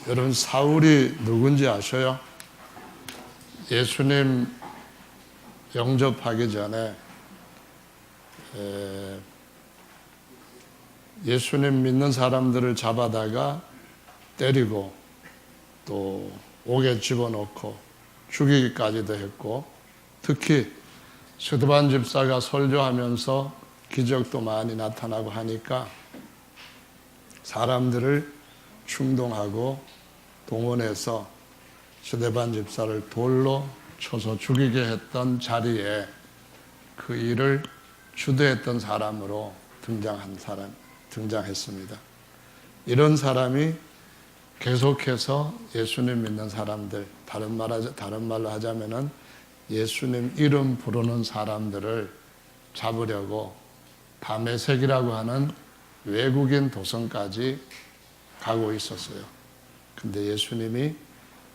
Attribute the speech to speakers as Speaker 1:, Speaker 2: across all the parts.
Speaker 1: 여러분, 사울이 누군지 아셔요? 예수님 영접하기 전에 예수님 믿는 사람들을 잡아다가 때리고 또 옥에 집어넣고 죽이기까지도 했고, 특히 스데반 집사가 설교하면서 기적도 많이 나타나고 하니까 사람들을 충동하고 동원해서 스데반 집사를 돌로 쳐서 죽이게 했던 자리에 그 일을 주도했던 사람으로 등장했습니다. 이런 사람이 계속해서 예수님 믿는 사람들, 다른 말로 하자면은 예수님 이름 부르는 사람들을 잡으려고 다메섹이라고 하는 외국인 도성까지 가고 있었어요. 근데 예수님이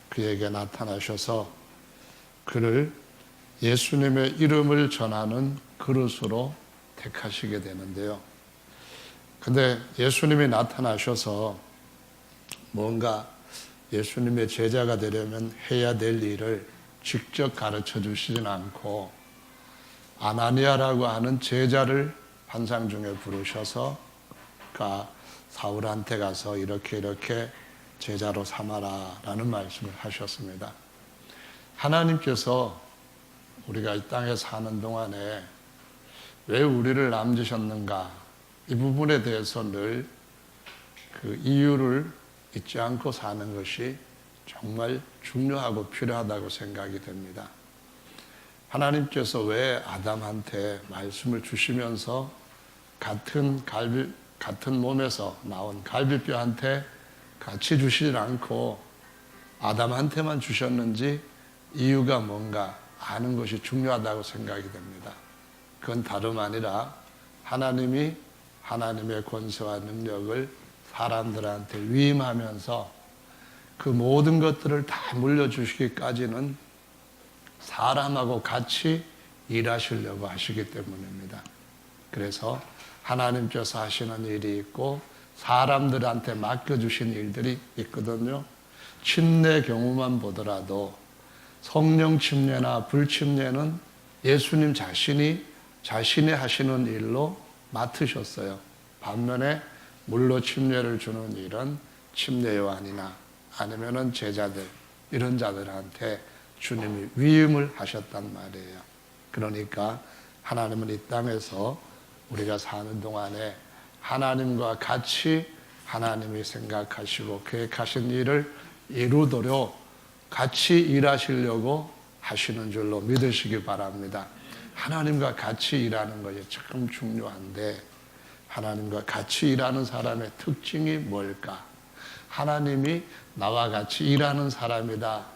Speaker 1: 그에게 나타나셔서 그를 예수님의 이름을 전하는 그릇으로 택하시게 되는데요. 근데 예수님이 나타나셔서 뭔가 예수님의 제자가 되려면 해야 될 일을 직접 가르쳐 주시진 않고 아나니아라고 하는 제자를 환상 중에 부르셔서 사울한테 가서 이렇게 제자로 삼아라 라는 말씀을 하셨습니다. 하나님께서 우리가 이 땅에 사는 동안에 왜 우리를 남기셨는가, 이 부분에 대해서 늘 그 이유를 잊지 않고 사는 것이 정말 중요하고 필요하다고 생각이 됩니다. 하나님께서 왜 아담한테 말씀을 주시면서 같은 몸에서 나온 갈비뼈한테 같이 주시지 않고 아담한테만 주셨는지 이유가 뭔가 아는 것이 중요하다고 생각이 됩니다. 그건 다름 아니라 하나님이 하나님의 권세와 능력을 사람들한테 위임하면서 그 모든 것들을 다 물려주시기까지는 사람하고 같이 일하시려고 하시기 때문입니다. 그래서 하나님께서 하시는 일이 있고 사람들한테 맡겨주신 일들이 있거든요. 침례 경우만 보더라도 성령 침례나 불침례는 예수님 자신이 하시는 일로 맡으셨어요. 반면에 물로 침례를 주는 일은 침례 요한이나 아니면은 제자들, 이런 자들한테 주님이 위임을 하셨단 말이에요. 그러니까 하나님은 이 땅에서 우리가 사는 동안에 하나님과 같이 하나님이 생각하시고 계획하신 일을 이루도록 같이 일하시려고 하시는 줄로 믿으시기 바랍니다. 하나님과 같이 일하는 것이 참 중요한데, 하나님과 같이 일하는 사람의 특징이 뭘까? 하나님이 나와 같이 일하는 사람이다,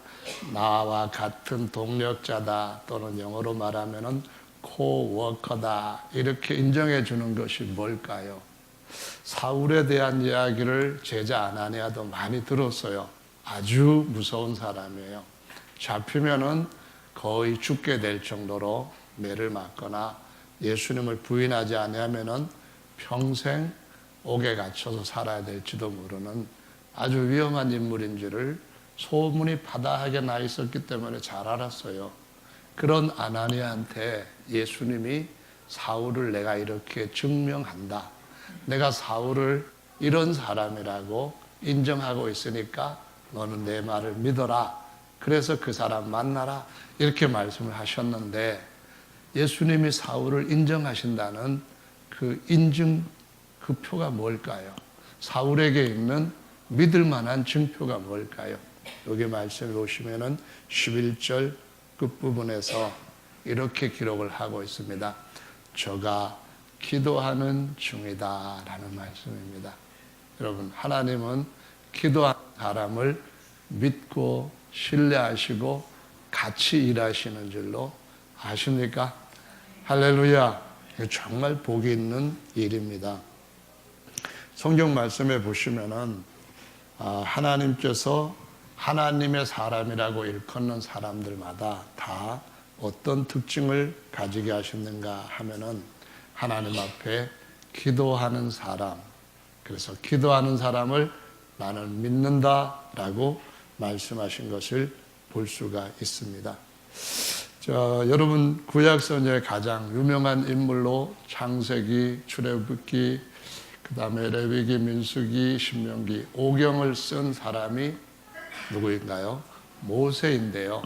Speaker 1: 나와 같은 동력자다, 또는 영어로 말하면은 코워커다, 이렇게 인정해 주는 것이 뭘까요? 사울에 대한 이야기를 제자 아나니아도 많이 들었어요. 아주 무서운 사람이에요. 잡히면은 거의 죽게 될 정도로 매를 맞거나 예수님을 부인하지 않으면은 평생 옥에 갇혀서 살아야 될지도 모르는 아주 위험한 인물인 줄을 소문이 파다하게 나 있었기 때문에 잘 알았어요. 그런 아나니아한테 예수님이 사울을 내가 이렇게 증명한다, 내가 사울을 이런 사람이라고 인정하고 있으니까 너는 내 말을 믿어라, 그래서 그 사람 만나라, 이렇게 말씀을 하셨는데, 예수님이 사울을 인정하신다는 그 인증, 그 표가 뭘까요? 사울에게 있는 믿을 만한 증표가 뭘까요? 여기 말씀을 보시면은 11절 끝부분에서 이렇게 기록을 하고 있습니다. 저가 기도하는 중이다 라는 말씀입니다. 여러분, 하나님은 기도하는 사람을 믿고 신뢰하시고 같이 일하시는 줄로 아십니까? 할렐루야! 정말 복이 있는 일입니다. 성경 말씀에 보시면은 하나님께서 하나님의 사람이라고 일컫는 사람들마다 다 어떤 특징을 가지게 하셨는가 하면은 하나님 앞에 기도하는 사람, 그래서 기도하는 사람을 나는 믿는다라고 말씀하신 것을 볼 수가 있습니다. 여러분 구약성경의 가장 유명한 인물로 창세기, 출애굽기, 그 다음에 레위기, 민수기, 신명기, 오경을 쓴 사람이 누구인가요? 모세인데요.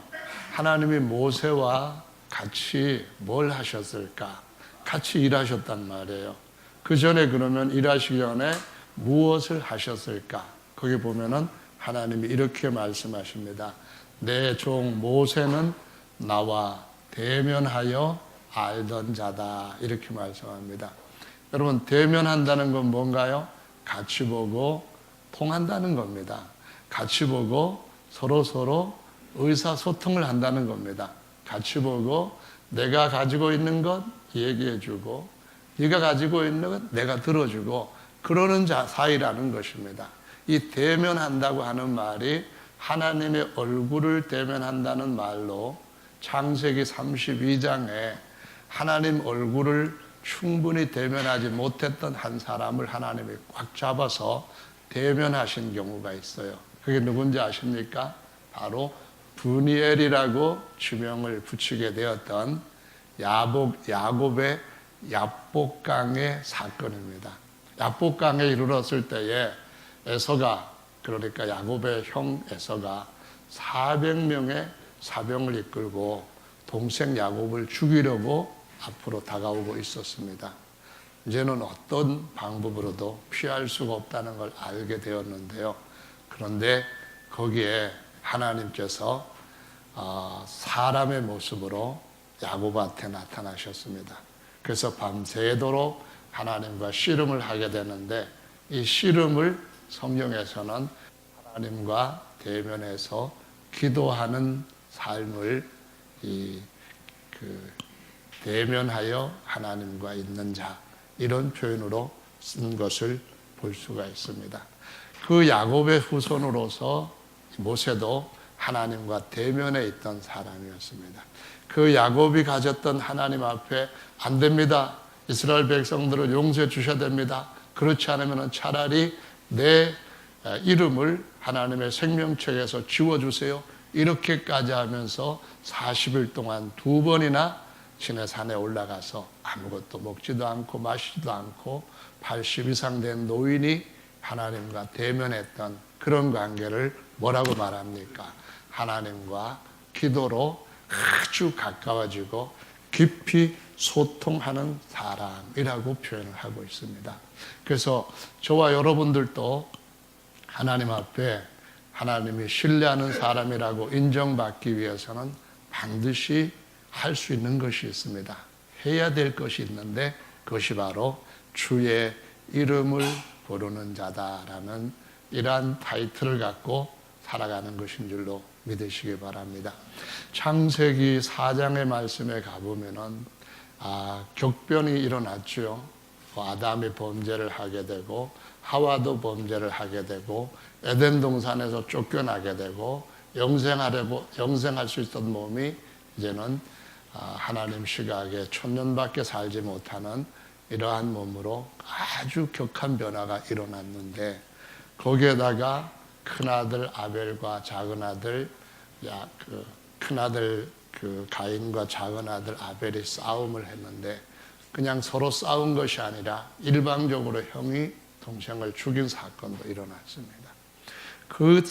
Speaker 1: 하나님이 모세와 같이 뭘 하셨을까? 같이 일하셨단 말이에요. 그 전에 그러면 일하시기 전에 무엇을 하셨을까? 거기 보면은 하나님이 이렇게 말씀하십니다. 내 종 모세는 나와 대면하여 알던 자다. 이렇게 말씀합니다. 여러분, 대면한다는 건 뭔가요? 같이 보고 통한다는 겁니다. 같이 보고 서로 의사소통을 한다는 겁니다. 같이 보고 내가 가지고 있는 것 얘기해주고 네가 가지고 있는 것 내가 들어주고 그러는 사이라는 것입니다. 이 대면한다고 하는 말이 하나님의 얼굴을 대면한다는 말로 창세기 32장에 하나님 얼굴을 충분히 대면하지 못했던 한 사람을 하나님이 꽉 잡아서 대면하신 경우가 있어요. 그게 누군지 아십니까? 바로 브니엘이라고 지명을 붙이게 되었던 야곱의 야복강의 사건입니다. 야복강에 이르렀을 때에 에서가, 그러니까 야곱의 형 에서가 400명의 사병을 이끌고 동생 야곱을 죽이려고 앞으로 다가오고 있었습니다. 이제는 어떤 방법으로도 피할 수가 없다는 걸 알게 되었는데요. 그런데 거기에 하나님께서 사람의 모습으로 야곱한테 나타나셨습니다. 그래서 밤새도록 하나님과 씨름을 하게 되는데 이 씨름을 성경에서는 하나님과 대면해서 기도하는 삶을 대면하여 하나님과 있는 자, 이런 표현으로 쓴 것을 볼 수가 있습니다. 그 야곱의 후손으로서 모세도 하나님과 대면에 있던 사람이었습니다. 그 야곱이 가졌던 하나님 앞에 안 됩니다. 이스라엘 백성들을 용서해 주셔야 됩니다. 그렇지 않으면 차라리 내 이름을 하나님의 생명책에서 지워주세요. 이렇게까지 하면서 40일 동안 2번이나 시내산에 올라가서 아무것도 먹지도 않고 마시지도 않고 80 이상 된 노인이 하나님과 대면했던 그런 관계를 뭐라고 말합니까? 하나님과 기도로 아주 가까워지고 깊이 소통하는 사람이라고 표현을 하고 있습니다. 그래서 저와 여러분들도 하나님 앞에 하나님이 신뢰하는 사람이라고 인정받기 위해서는 반드시 할 수 있는 것이 있습니다. 해야 될 것이 있는데 그것이 바로 주의 이름을 부르는 자다라는 이러한 타이틀을 갖고 살아가는 것인 줄로 믿으시기 바랍니다. 창세기 4장의 말씀에 가보면은 격변이 일어났죠. 아담이 범죄를 하게 되고 하와도 범죄를 하게 되고 에덴 동산에서 쫓겨나게 되고 영생할 수 있던 몸이 이제는 하나님 시각에 천년밖에 살지 못하는 이러한 몸으로 아주 격한 변화가 일어났는데 거기에다가 큰아들 아벨과 작은아들 큰아들 가인과 작은아들 아벨이 싸움을 했는데 그냥 서로 싸운 것이 아니라 일방적으로 형이 동생을 죽인 사건도 일어났습니다. 그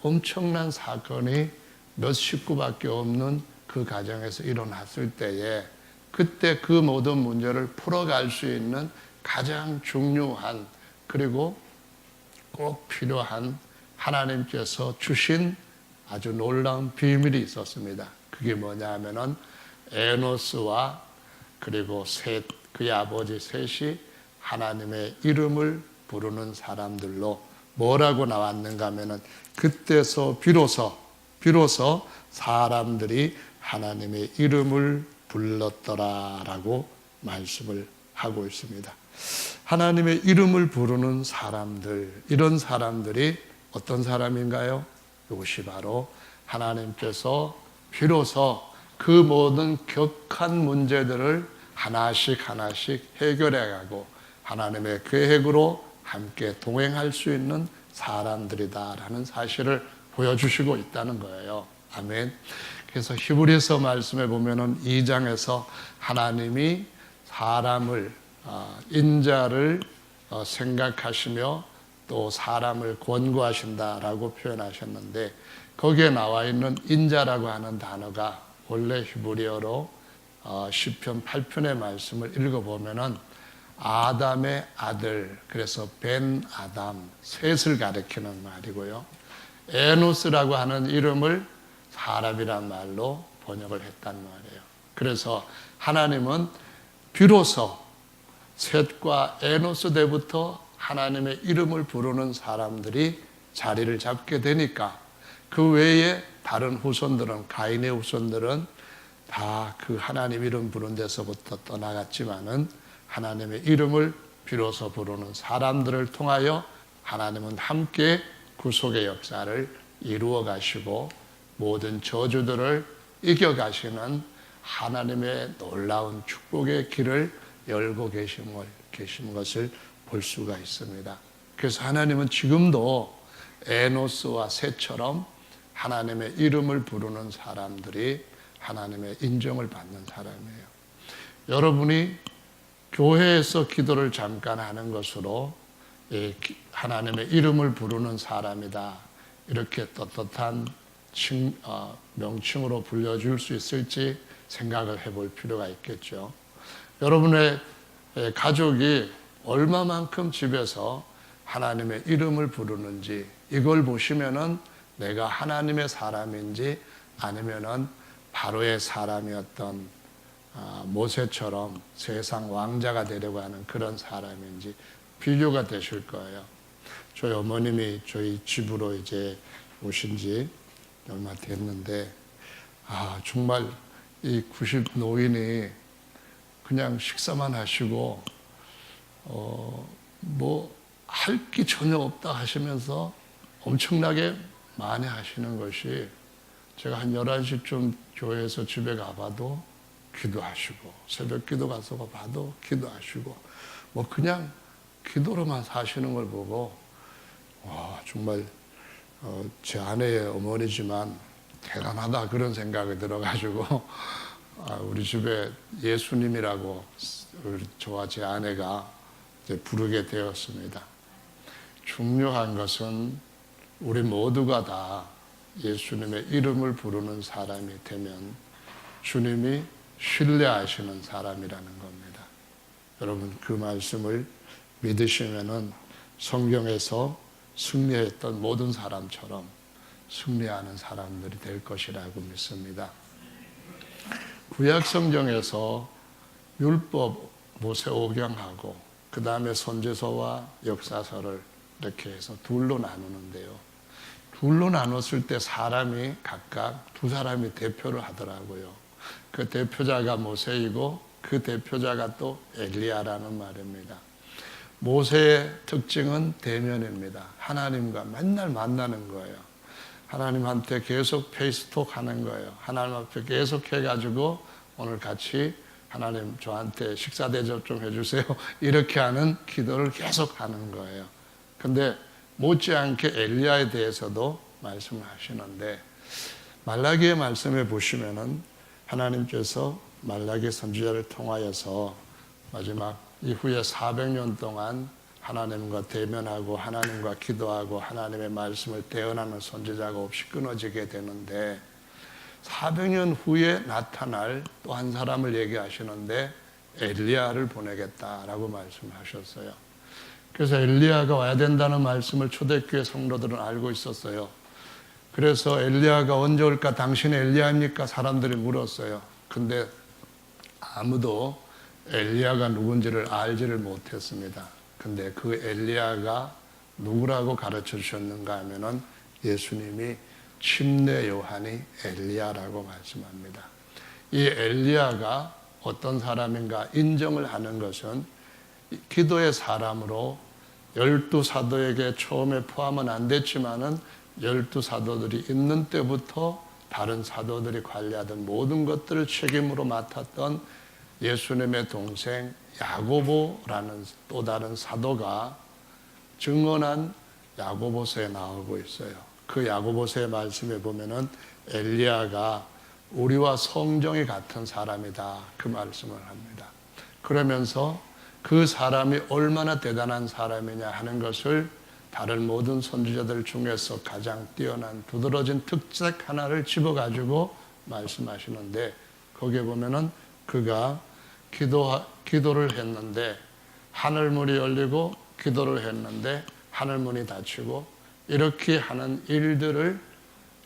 Speaker 1: 엄청난 사건이 몇 식구밖에 없는 그 가정에서 일어났을 때에 그때 그 모든 문제를 풀어갈 수 있는 가장 중요한 그리고 꼭 필요한 하나님께서 주신 아주 놀라운 비밀이 있었습니다. 그게 뭐냐 하면은 에노스와 그리고 셋, 그의 아버지 셋이 하나님의 이름을 부르는 사람들로 뭐라고 나왔는가 하면은 그때서 비로소 사람들이 하나님의 이름을 불렀더라라고 말씀을 하고 있습니다. 하나님의 이름을 부르는 사람들, 이런 사람들이 어떤 사람인가요? 이것이 바로 하나님께서 비로소 그 모든 격한 문제들을 하나씩 해결해 가고 하나님의 계획으로 함께 동행할 수 있는 사람들이다라는 사실을 보여주시고 있다는 거예요. 아멘. 그래서 히브리서 말씀에 보면은 2장에서 하나님이 사람을 인자를 생각하시며 또 사람을 권고하신다라고 표현하셨는데 거기에 나와 있는 인자라고 하는 단어가 원래 히브리어로 시편 8편의 말씀을 읽어보면은 아담의 아들, 그래서 벤 아담, 셋을 가리키는 말이고요. 에노스라고 하는 이름을 사람이란 말로 번역을 했단 말이에요. 그래서 하나님은 비로소 셋과 에노스 때부터 하나님의 이름을 부르는 사람들이 자리를 잡게 되니까 그 외에 다른 후손들은, 가인의 후손들은 다 그 하나님 이름 부른 데서부터 떠나갔지만은 하나님의 이름을 비로소 부르는 사람들을 통하여 하나님은 함께 구속의 역사를 이루어 가시고 모든 저주들을 이겨 가시는 하나님의 놀라운 축복의 길을 열고 계신 것을 볼 수가 있습니다. 그래서 하나님은 지금도 에노스와 셋처럼 하나님의 이름을 부르는 사람들이 하나님의 인정을 받는 사람이에요. 여러분이 교회에서 기도를 잠깐 하는 것으로 하나님의 이름을 부르는 사람이다, 이렇게 떳떳한 명칭으로 불려줄 수 있을지 생각을 해볼 필요가 있겠죠. 여러분의 가족이 얼마만큼 집에서 하나님의 이름을 부르는지 이걸 보시면은 내가 하나님의 사람인지 아니면은 바로의 사람이었던 모세처럼 세상 왕자가 되려고 하는 그런 사람인지 비교가 되실 거예요. 저희 어머님이 저희 집으로 이제 오신 지 얼마 됐는데 정말 이 90 노인이 그냥 식사만 하시고 뭐 할 게 전혀 없다 하시면서 엄청나게 많이 하시는 것이, 제가 한 11시쯤 교회에서 집에 가봐도 기도하시고, 새벽 기도 가서 봐도 기도하시고, 뭐 그냥 기도로만 사시는 걸 보고 정말 제 아내의 어머니지만 대단하다 그런 생각이 들어가지고 우리 집에 예수님이라고 저와 제 아내가 이제 부르게 되었습니다. 중요한 것은 우리 모두가 다 예수님의 이름을 부르는 사람이 되면 주님이 신뢰하시는 사람이라는 겁니다. 여러분 그 말씀을 믿으시면은 성경에서 승리했던 모든 사람처럼 승리하는 사람들이 될 것이라고 믿습니다. 구약 성경에서 율법, 모세오경하고 그 다음에 선지서와 역사서를 이렇게 해서 둘로 나누는데요. 둘로 나눴을 때 사람이 각각 두 사람이 대표를 하더라고요. 그 대표자가 모세이고 그 대표자가 또 엘리야라는 말입니다. 모세의 특징은 대면입니다. 하나님과 맨날 만나는 거예요. 하나님한테 계속 페이스톡 하는 거예요. 하나님 앞에 계속 해가지고 오늘 같이 하나님 저한테 식사 대접 좀 해주세요. 이렇게 하는 기도를 계속 하는 거예요. 근데 못지않게 엘리야에 대해서도 말씀을 하시는데 말라기의 말씀에 보시면은 하나님께서 말라기 선지자를 통하여서 마지막 이후에 400년 동안 하나님과 대면하고 하나님과 기도하고 하나님의 말씀을 대언하는 선지자가 없이 끊어지게 되는데 400년 후에 나타날 또 한 사람을 얘기하시는데 엘리야를 보내겠다라고 말씀하셨어요. 그래서 엘리야가 와야 된다는 말씀을 초대교회 성도들은 알고 있었어요. 그래서 엘리야가 언제 올까? 당신이 엘리야입니까? 사람들이 물었어요. 근데 아무도 엘리야가 누군지를 알지를 못했습니다. 근데 그 엘리야가 누구라고 가르쳐 주셨는가 하면은 예수님이 침례 요한이 엘리야라고 말씀합니다. 이 엘리야가 어떤 사람인가 인정을 하는 것은 기도의 사람으로 12사도에게 처음에 포함은 안 됐지만은 12사도들이 있는 때부터 다른 사도들이 관리하던 모든 것들을 책임으로 맡았던 예수님의 동생 야고보라는 또 다른 사도가 증언한 야고보서에 나오고 있어요. 그 야고보서의 말씀에 보면은 엘리야가 우리와 성정이 같은 사람이다, 그 말씀을 합니다. 그러면서 그 사람이 얼마나 대단한 사람이냐 하는 것을 다른 모든 선지자들 중에서 가장 뛰어난 두드러진 특색 하나를 집어가지고 말씀하시는데, 거기에 보면은 그가 기도를 했는데 하늘문이 열리고, 기도를 했는데 하늘문이 닫히고, 이렇게 하는 일들을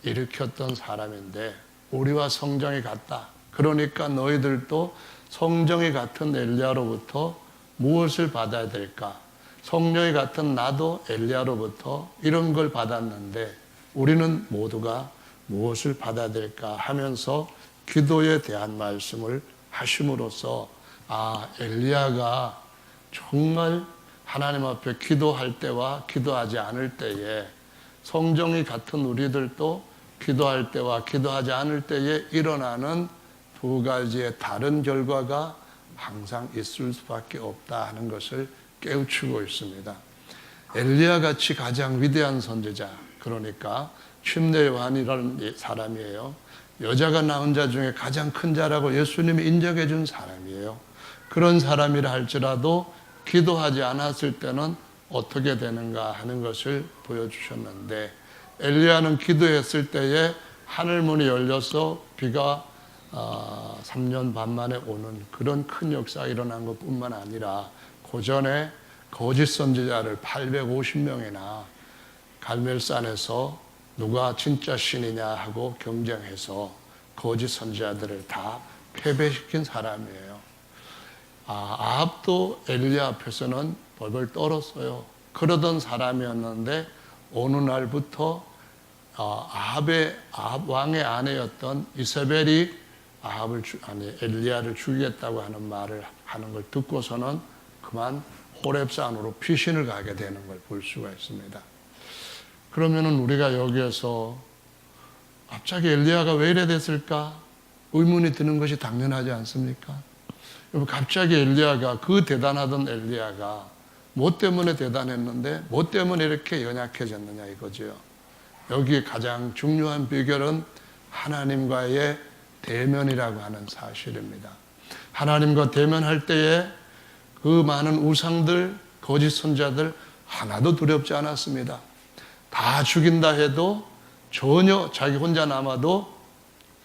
Speaker 1: 일으켰던 사람인데, 우리와 성정이 같다. 그러니까 너희들도 성정이 같은 엘리야로부터 무엇을 받아야 될까? 성령이 같은 나도 엘리야로부터 이런 걸 받았는데 우리는 모두가 무엇을 받아야 될까 하면서 기도에 대한 말씀을 하심으로써, 엘리야가 정말 하나님 앞에 기도할 때와 기도하지 않을 때에, 성정이 같은 우리들도 기도할 때와 기도하지 않을 때에 일어나는 두 가지의 다른 결과가 항상 있을 수밖에 없다 하는 것을 깨우치고 있습니다. 엘리야 같이 가장 위대한 선지자, 그러니까 침례 요한이라는 사람이에요. 여자가 낳은 자 중에 가장 큰 자라고 예수님이 인정해 준 사람이에요. 그런 사람이라 할지라도 기도하지 않았을 때는 어떻게 되는가 하는 것을 보여주셨는데, 엘리야는 기도했을 때에 하늘문이 열려서 비가 3년 반 만에 오는 그런 큰 역사가 일어난 것뿐만 아니라, 그 전에 거짓 선지자를 850명이나 갈멜산에서 누가 진짜 신이냐 하고 경쟁해서 거짓 선지자들을 다 패배시킨 사람이에요. 아합도 엘리야 앞에서는 벌벌 떨었어요. 그러던 사람이었는데 어느 날부터 아합 왕의 아내였던 이세벨이 엘리야를 죽이겠다고 하는 말을 하는 걸 듣고서는 그만 호렙산으로 피신을 가게 되는 걸 볼 수가 있습니다. 그러면은 우리가 여기에서 갑자기 엘리야가 왜 이래 됐을까? 의문이 드는 것이 당연하지 않습니까? 여러분, 갑자기 엘리야가, 그 대단하던 엘리야가 뭐 때문에 대단했는데 뭐 때문에 이렇게 연약해졌느냐 이거죠. 여기 가장 중요한 비결은 하나님과의 대면이라고 하는 사실입니다. 하나님과 대면할 때에 그 많은 우상들, 거짓 선자들 하나도 두렵지 않았습니다. 다 죽인다 해도 전혀 자기 혼자 남아도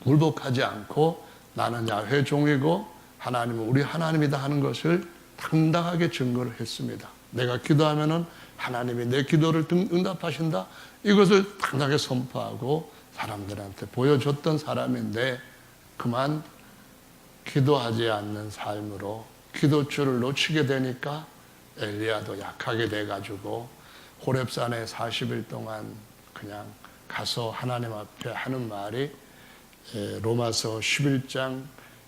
Speaker 1: 굴복하지 않고, 나는 야훼 종이고 하나님은 우리 하나님이다 하는 것을 당당하게 증거를 했습니다. 내가 기도하면은 하나님이 내 기도를 응답하신다, 이것을 당당하게 선포하고 사람들한테 보여줬던 사람인데, 그만 기도하지 않는 삶으로 기도줄을 놓치게 되니까 엘리야도 약하게 돼가지고 호렙산에 40일 동안 그냥 가서 하나님 앞에 하는 말이, 로마서 11장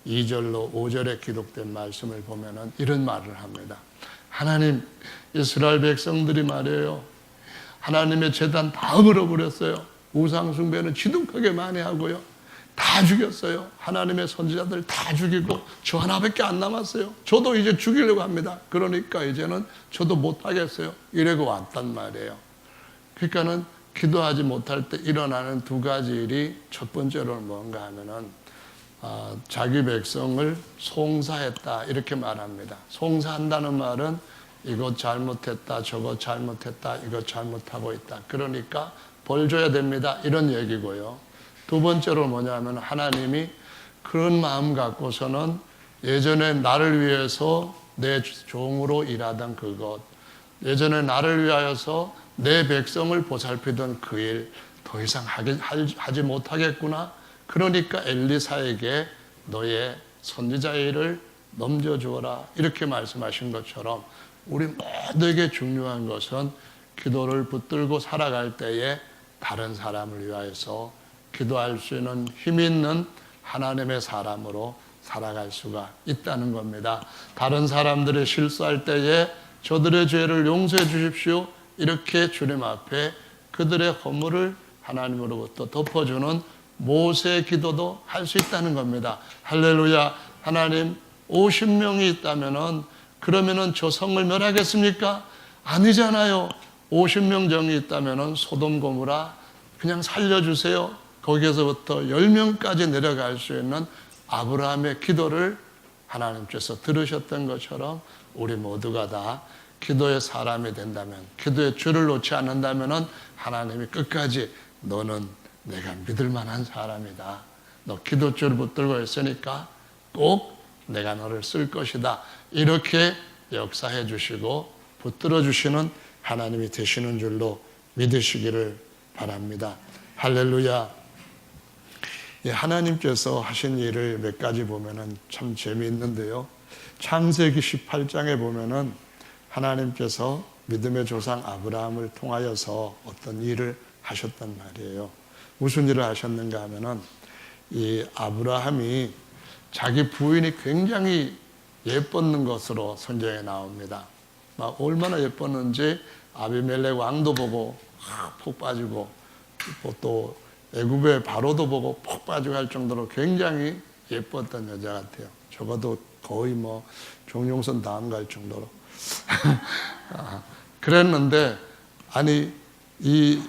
Speaker 1: 2절로 5절에 기록된 말씀을 보면은 이런 말을 합니다. 하나님, 이스라엘 백성들이 말이에요, 하나님의 제단 다 물어버렸어요. 우상 숭배는 지독하게 많이 하고요, 다 죽였어요. 하나님의 선지자들 다 죽이고 저 하나밖에 안 남았어요. 저도 이제 죽이려고 합니다. 그러니까 이제는 저도 못하겠어요. 이러고 왔단 말이에요. 그러니까는 기도하지 못할 때 일어나는 두 가지 일이, 첫 번째로는 뭔가 하면은 자기 백성을 송사했다 이렇게 말합니다. 송사한다는 말은 이것 잘못했다, 저것 잘못했다, 이것 잘못하고 있다, 그러니까 벌 줘야 됩니다, 이런 얘기고요. 두 번째로 뭐냐면, 하나님이 그런 마음 갖고서는 예전에 나를 위해서 내 종으로 일하던 그것, 예전에 나를 위하여서 내 백성을 보살피던 그 일 더 이상 하지 못하겠구나. 그러니까 엘리사에게 너의 선지자의 일을 넘겨주어라, 이렇게 말씀하신 것처럼, 우리 모두에게 중요한 것은 기도를 붙들고 살아갈 때에 다른 사람을 위하여서 기도할 수 있는 힘 있는 하나님의 사람으로 살아갈 수가 있다는 겁니다. 다른 사람들이 실수할 때에 저들의 죄를 용서해 주십시오, 이렇게 주님 앞에 그들의 허물을 하나님으로부터 덮어주는 모세의 기도도 할 수 있다는 겁니다. 할렐루야. 하나님, 50명이 있다면은 그러면은 저 성을 멸하겠습니까? 아니잖아요. 50명 정이 있다면 소돔 고모라 그냥 살려주세요. 거기에서부터 10명까지 내려갈 수 있는 아브라함의 기도를 하나님께서 들으셨던 것처럼 우리 모두가 다 기도의 사람이 된다면, 기도의 줄을 놓지 않는다면 하나님이 끝까지 너는 내가 믿을 만한 사람이다. 너 기도줄 붙들고 있으니까 꼭 내가 너를 쓸 것이다. 이렇게 역사해 주시고 붙들어 주시는 하나님이 되시는 줄로 믿으시기를 바랍니다. 할렐루야. 하나님께서 하신 일을 몇 가지 보면은 참 재미있는데요. 창세기 18장에 보면은 하나님께서 믿음의 조상 아브라함을 통하여서 어떤 일을 하셨단 말이에요. 무슨 일을 하셨는가 하면은 이 아브라함이 자기 부인이 굉장히 예뻤는 것으로 성경에 나옵니다. 막 얼마나 예뻤는지 아비멜렉 왕도 보고 푹 빠지고 또 애굽의 바로도 보고 푹 빠지고 할 정도로 굉장히 예뻤던 여자 같아요. 적어도 거의 뭐 정용선 다음 갈 정도로 그랬는데, 아니 이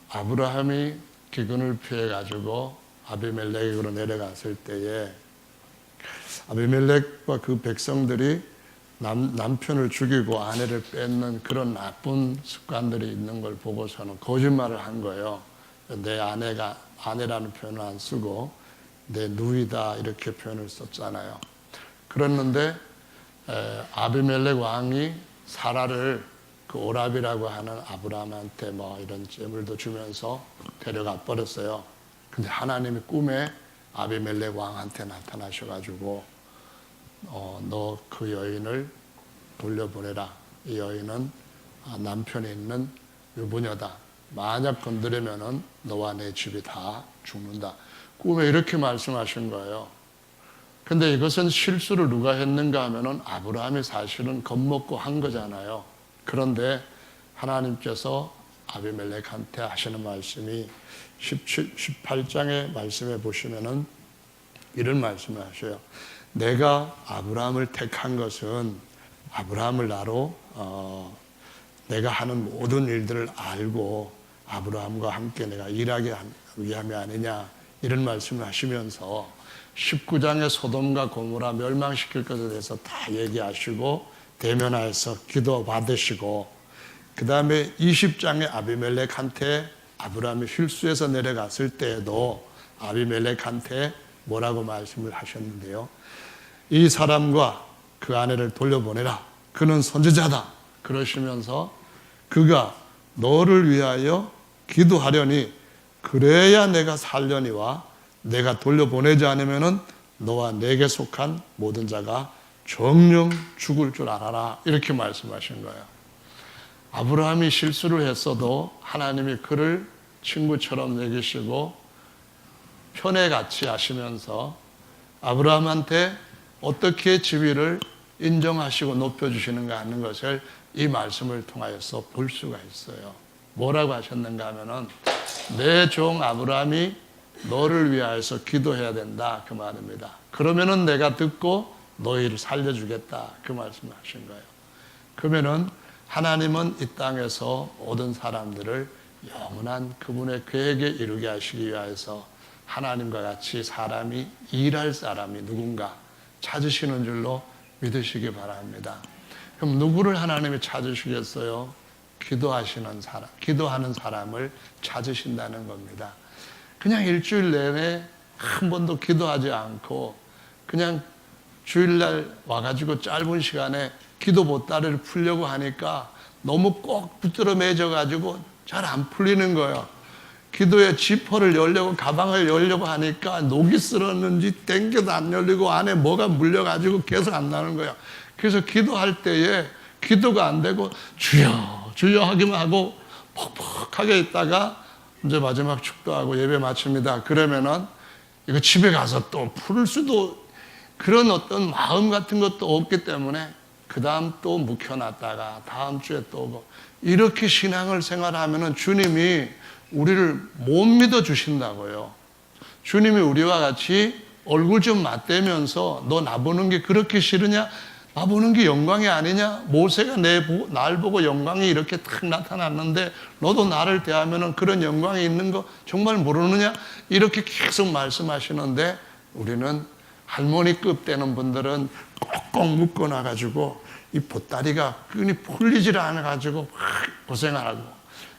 Speaker 1: 아브라함이 기근을 피해 가지고 아비멜렉으로 내려갔을 때에 아비멜렉과 그 백성들이 남편을 죽이고 아내를 뺏는 그런 나쁜 습관들이 있는 걸 보고서는 거짓말을 한 거예요. 내 아내라는 표현을 안 쓰고 내 누이다 이렇게 표현을 썼잖아요. 그랬는데 아비멜렉 왕이 사라를 그 오랍이라고 하는 아브라함한테 뭐 이런 재물도 주면서 데려가 버렸어요. 근데 하나님이 꿈에 아비멜렉 왕한테 나타나셔가지고 너 그 여인을 돌려보내라. 이 여인은 남편이 있는 유부녀다. 만약 건드리면은 너와 내 집이 다 죽는다. 꿈에 이렇게 말씀하신 거예요. 근데 이것은 실수를 누가 했는가 하면은 아브라함이 사실은 겁먹고 한 거잖아요. 그런데 하나님께서 아비멜렉한테 하시는 말씀이 18장의 말씀에 보시면은 이런 말씀을 하셔요. 내가 아브라함을 택한 것은 아브라함을 나로 내가 하는 모든 일들을 알고 아브라함과 함께 내가 일하게 위함이 아니냐, 이런 말씀을 하시면서 19장의 소돔과 고모라 멸망시킬 것에 대해서 다 얘기하시고 대면하여서 기도 받으시고, 그 다음에 20장의 아비멜렉한테 아브라함이 실수해서 내려갔을 때에도 아비멜렉한테 뭐라고 말씀을 하셨는데요. 이 사람과 그 아내를 돌려보내라. 그는 선지자다. 그러시면서 그가 너를 위하여 기도하려니 그래야 내가 살려니와 내가 돌려보내지 않으면은 너와 내게 속한 모든 자가 정령 죽을 줄 알아라. 이렇게 말씀하신 거예요. 아브라함이 실수를 했어도 하나님이 그를 친구처럼 여기시고 편에 같이 하시면서 아브라함한테 어떻게 지위를 인정하시고 높여주시는가 하는 것을 이 말씀을 통하여서 볼 수가 있어요. 뭐라고 하셨는가 하면은 내 종 아브라함이 너를 위하여서 기도해야 된다, 그 말입니다. 그러면은 내가 듣고 너희를 살려주겠다, 그 말씀을 하신 거예요. 그러면은 하나님은 이 땅에서 모든 사람들을 영원한 그분의 계획에 이루게 하시기 위하여서 하나님과 같이 사람이 일할 사람이 누군가 찾으시는 줄로 믿으시기 바랍니다. 그럼 누구를 하나님이 찾으시겠어요? 기도하시는 사람, 기도하는 사람을 찾으신다는 겁니다. 그냥 일주일 내내 한 번도 기도하지 않고 그냥 주일날 와가지고 짧은 시간에 기도 보따리를 풀려고 하니까 너무 꼭 붙들어 매져가지고 잘 안 풀리는 거예요. 기도의 지퍼를 열려고 가방을 열려고 하니까 녹이 쓸었는지 땡겨도 안 열리고 안에 뭐가 물려가지고 계속 안 나는 거예요. 그래서 기도할 때에 기도가 안 되고 주여 주여 하기만 하고 퍽퍽하게 있다가 이제 마지막 축도하고 예배 마칩니다. 그러면은 이거 집에 가서 또 풀 수도 그런 어떤 마음 같은 것도 없기 때문에 그 다음 또 묵혀놨다가 다음 주에 또 오고, 이렇게 신앙을 생활하면은 주님이 우리를 못 믿어 주신다고요. 주님이 우리와 같이 얼굴 좀 맞대면서 너 나보는 게 그렇게 싫으냐? 보는 게 영광이 아니냐? 모세가 날 보고 영광이 이렇게 탁 나타났는데 너도 나를 대하면 그런 영광이 있는 거 정말 모르느냐? 이렇게 계속 말씀하시는데 우리는 할머니급 되는 분들은 꼭꼭 묶어놔가지고 이 보따리가 끈이 풀리질 않아가지고 고생하고,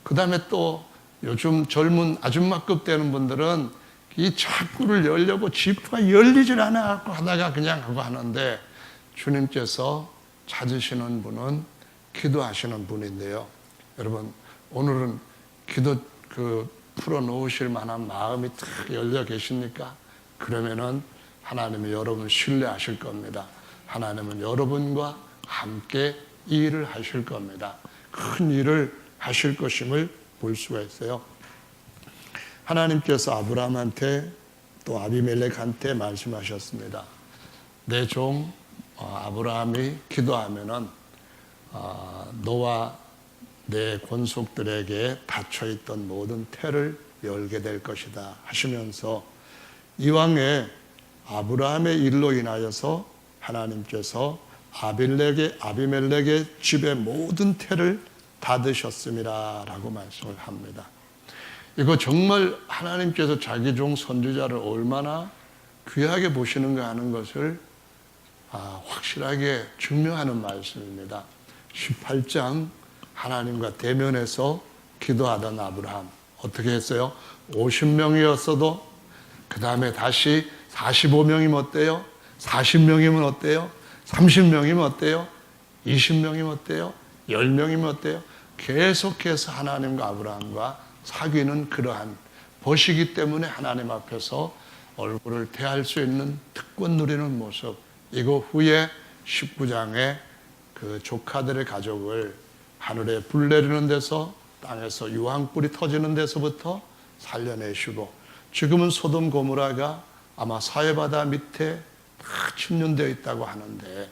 Speaker 1: 그 다음에 또 요즘 젊은 아줌마급 되는 분들은 이 창구를 열려고 지퍼가 열리질 않아갖고 하다가 그냥 하고 하는데, 주님께서 찾으시는 분은 기도하시는 분인데요. 여러분, 오늘은 기도 풀어놓으실 만한 마음이 탁 열려 계십니까? 그러면은 하나님이 여러분을 신뢰하실 겁니다. 하나님은 여러분과 함께 이 일을 하실 겁니다. 큰 일을 하실 것임을 볼 수가 있어요. 하나님께서 아브라함한테 또 아비멜렉한테 말씀하셨습니다. 내 종 아브라함이 기도하면은 너와 내 권속들에게 닫혀있던 모든 태를 열게 될 것이다 하시면서 이왕에 아브라함의 일로 인하여서 하나님께서 아비멜렉의 집의 모든 태를 닫으셨음이라 라고 말씀을 합니다. 이거 정말 하나님께서 자기 종 선지자를 얼마나 귀하게 보시는가 하는 것을 확실하게 증명하는 말씀입니다. 18장 하나님과 대면해서 기도하던 아브라함 어떻게 했어요? 50명이었어도 그 다음에 다시 45명이면 어때요? 40명이면 어때요? 30명이면 어때요? 20명이면 어때요? 10명이면 어때요? 계속해서 하나님과 아브라함과 사귀는 그러한 보시기 때문에 하나님 앞에서 얼굴을 대할 수 있는 특권 누리는 모습, 이거 후에 19장에 그 조카들의 가족을 하늘에 불 내리는 데서 땅에서 유황불이 터지는 데서부터 살려내시고, 지금은 소돔 고모라가 아마 사해바다 밑에 다 침륜되어 있다고 하는데,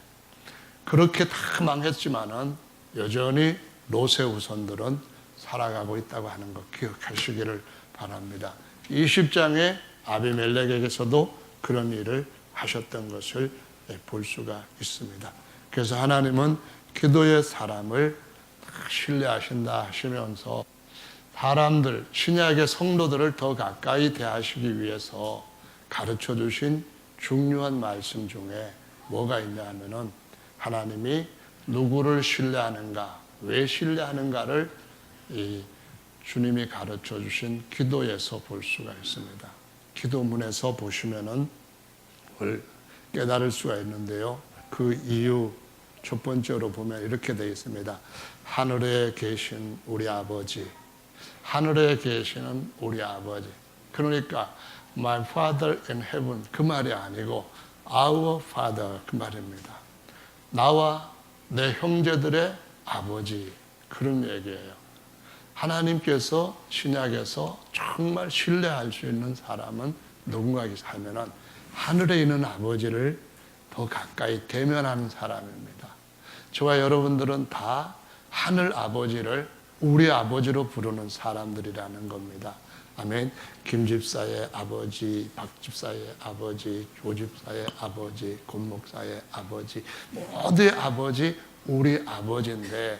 Speaker 1: 그렇게 다 망했지만은 여전히 롯의 후손들은 살아가고 있다고 하는 것 기억하시기를 바랍니다. 20장에 아비멜렉에게서도 그런 일을 하셨던 것을 볼 수가 있습니다. 그래서 하나님은 기도의 사람을 신뢰하신다 하시면서 사람들, 신약의 성도들을 더 가까이 대하시기 위해서 가르쳐 주신 중요한 말씀 중에 뭐가 있냐 하면은 하나님이 누구를 신뢰하는가, 왜 신뢰하는가를 이 주님이 가르쳐 주신 기도에서 볼 수가 있습니다. 기도문에서 보시면은 그걸 깨달을 수가 있는데요. 그 이유 첫 번째로 보면 이렇게 되어 있습니다. 하늘에 계신 우리 아버지, 하늘에 계시는 우리 아버지. 그러니까 My Father in Heaven 그 말이 아니고 Our Father 그 말입니다. 나와 내 형제들의 아버지, 그런 얘기예요. 하나님께서 신약에서 정말 신뢰할 수 있는 사람은 누군가 하면은 하늘에 있는 아버지를 더 가까이 대면하는 사람입니다. 저와 여러분들은 다 하늘 아버지를 우리 아버지로 부르는 사람들이라는 겁니다. 아멘. 김 집사의 아버지, 박 집사의 아버지, 조 집사의 아버지, 권 목사의 아버지, 모두의 아버지 우리 아버지인데,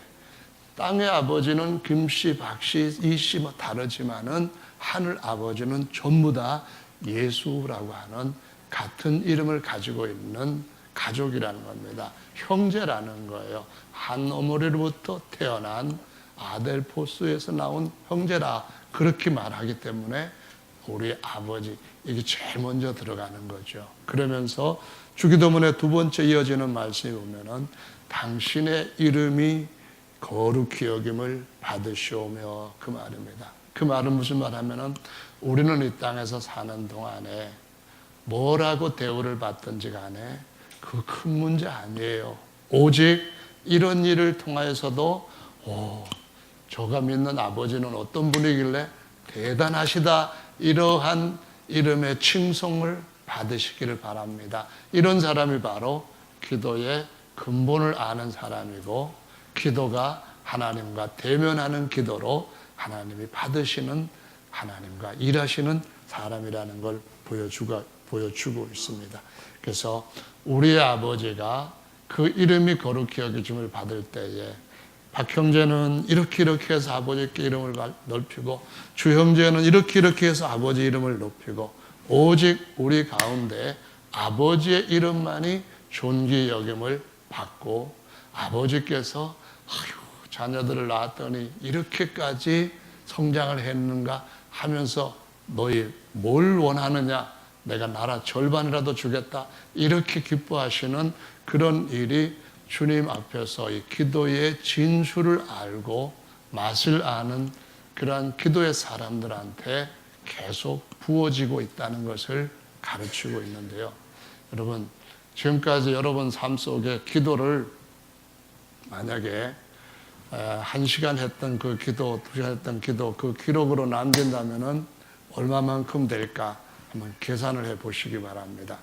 Speaker 1: 땅의 아버지는 김씨, 박씨, 이씨 뭐 다르지만은 하늘 아버지는 전부 다 예수라고 하는 같은 이름을 가지고 있는 가족이라는 겁니다. 형제라는 거예요. 한 어머니로부터 태어난 아델포스에서 나온 형제라 그렇게 말하기 때문에 우리 아버지, 이게 제일 먼저 들어가는 거죠. 그러면서 주기도문의 두 번째 이어지는 말씀이 보면은 당신의 이름이 거룩히 여김을 받으시오며, 그 말입니다. 그 말은 무슨 말하면은 우리는 이 땅에서 사는 동안에 뭐라고 대우를 받든지 간에 그 큰 문제 아니에요. 오직 이런 일을 통하여서도 저가 믿는 아버지는 어떤 분이길래 대단하시다, 이러한 이름의 칭송을 받으시기를 바랍니다. 이런 사람이 바로 기도의 근본을 아는 사람이고, 기도가 하나님과 대면하는 기도로 하나님이 받으시는, 하나님과 일하시는 사람이라는 걸 보여주고 있습니다. 그래서 우리의 아버지가 그 이름이 거룩히 여겨짐을 받을 때에 박형제는 이렇게 해서 아버지께 이름을 넓히고 주형제는 이렇게 해서 아버지 이름을 높이고 오직 우리 가운데 아버지의 이름만이 존귀 여김을 받고 아버지께서 자녀들을 낳았더니 이렇게까지 성장을 했는가 하면서 너희 뭘 원하느냐? 내가 나라 절반이라도 주겠다. 이렇게 기뻐하시는 그런 일이 주님 앞에서 이 기도의 진수를 알고 맛을 아는 그러한 기도의 사람들한테 계속 부어지고 있다는 것을 가르치고 있는데요. 여러분, 지금까지 여러분 삶 속에 기도를 만약에 1시간 했던 그 기도, 2시간 했던 기도, 그 기록으로 남긴다면은 얼마만큼 될까 한번 계산을 해 보시기 바랍니다.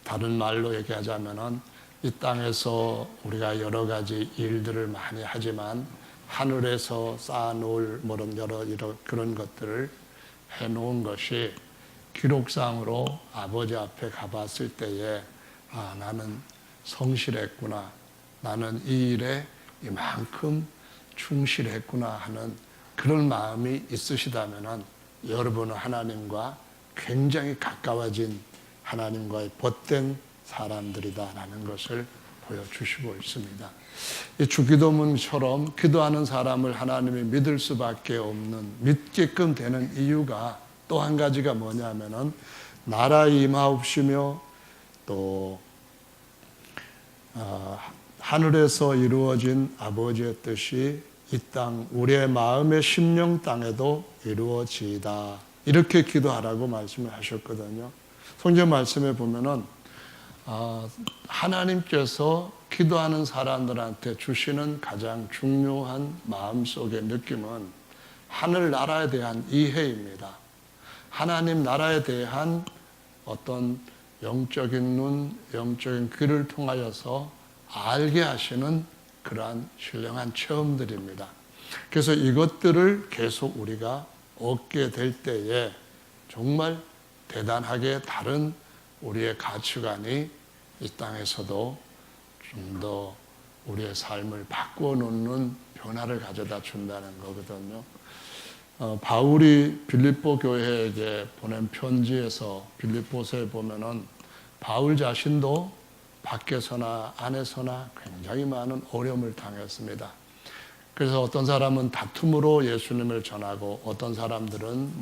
Speaker 1: 다른 말로 얘기하자면은 이 땅에서 우리가 여러 가지 일들을 많이 하지만 하늘에서 쌓아놓을 여러 그런 것들을 해놓은 것이 기록상으로 아버지 앞에 가봤을 때에 나는 성실했구나. 나는 이 일에 이만큼 충실했구나 하는 그런 마음이 있으시다면 여러분은 하나님과 굉장히 가까워진 하나님과의 벗된 사람들이다라는 것을 보여주시고 있습니다. 이 주기도문처럼 기도하는 사람을 하나님이 믿을 수밖에 없는, 믿게끔 되는 이유가 또 한 가지가 뭐냐면은 나라 임하옵시며 또 하늘에서 이루어진 아버지의 뜻이 이 땅 우리의 마음의 심령 땅에도 이루어지이다. 이렇게 기도하라고 말씀을 하셨거든요. 성경 말씀에 보면은 하나님께서 기도하는 사람들한테 주시는 가장 중요한 마음속의 느낌은 하늘나라에 대한 이해입니다. 하나님 나라에 대한 어떤 영적인 눈, 영적인 귀를 통하여서 알게 하시는 그러한 신령한 체험들입니다. 그래서 이것들을 계속 우리가 얻게 될 때에 정말 대단하게 다른 우리의 가치관이 이 땅에서도 좀 더 우리의 삶을 바꾸어 놓는 변화를 가져다 준다는 거거든요. 바울이 빌립보 교회에게 보낸 편지에서 빌립보서에 보면은 바울 자신도 밖에서나 안에서나 굉장히 많은 어려움을 당했습니다. 그래서 어떤 사람은 다툼으로 예수님을 전하고 어떤 사람들은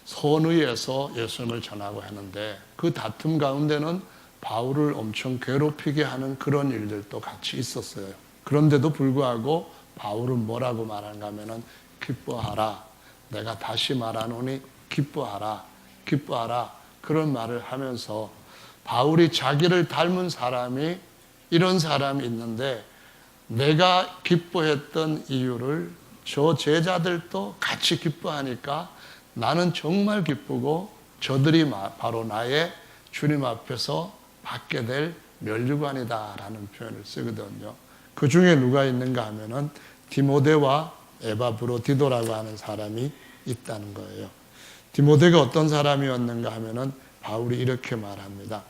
Speaker 1: 선의에서 예수님을 전하고 하는데 그 다툼 가운데는 바울을 엄청 괴롭히게 하는 그런 일들도 같이 있었어요. 그런데도 불구하고 바울은 뭐라고 말하는가 하면은 기뻐하라. 내가 다시 말하노니 기뻐하라. 기뻐하라. 그런 말을 하면서 바울이 자기를 닮은 사람이 이런 사람이 있는데 내가 기뻐했던 이유를 저 제자들도 같이 기뻐하니까 나는 정말 기쁘고 저들이 바로 나의 주님 앞에서 받게 될 면류관이다라는 표현을 쓰거든요. 그 중에 누가 있는가 하면은 디모데와 에바브로디도라고 하는 사람이 있다는 거예요. 디모데가 어떤 사람이었는가 하면은 바울이 이렇게 말합니다.